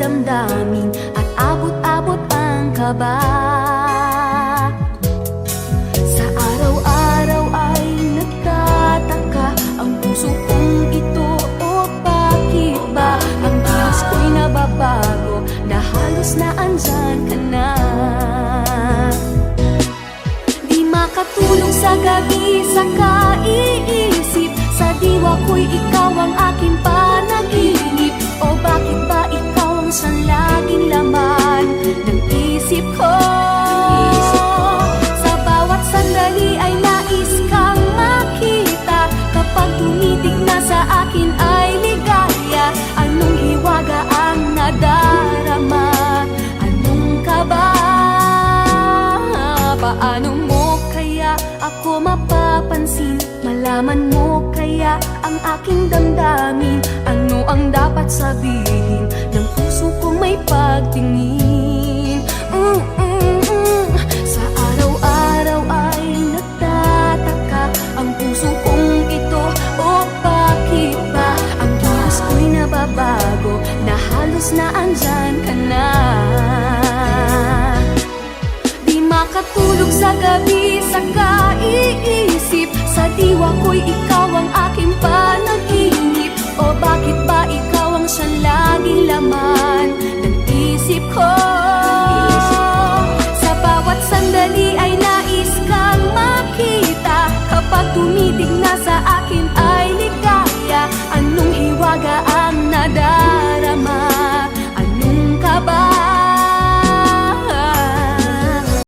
damdamin at abot-abot ang kaba. Sa araw-araw ay nagtataka ang puso kong ito, o bakit ba ang kilos ko'y nababago na halos na andyan ka na? Di makatulog sa gabi sa kaiisip, sa diwa ko'y ikaw ang aking panaginip. O bakit ba ikaw ang siyang laging laman ng isip ko? Sa bawat sandali ay nais kang makita, kapag tumitig na sa akin ay ligaya. Anong hiwaga ang nadarama? Anong kaba? Paano mo kaya ako mapapansin? Malaman mo kaya ang aking damdamin? Ano ang dapat sabihin ng puso kong may pagtingin? Sa araw-araw ay nagtataka ang puso kong ito, o bakit ba ang kilos ko'y nababago na halos na andyan ka na? Di makatulog sa gabi sa kaiisip, sa diwa ko'y ikaw ang aking panaginip. O bakit ba ikaw ang siyang laging laman ng isip ko? Sa bawat sandali ay nais kang makita, kapag tumitig na sa akin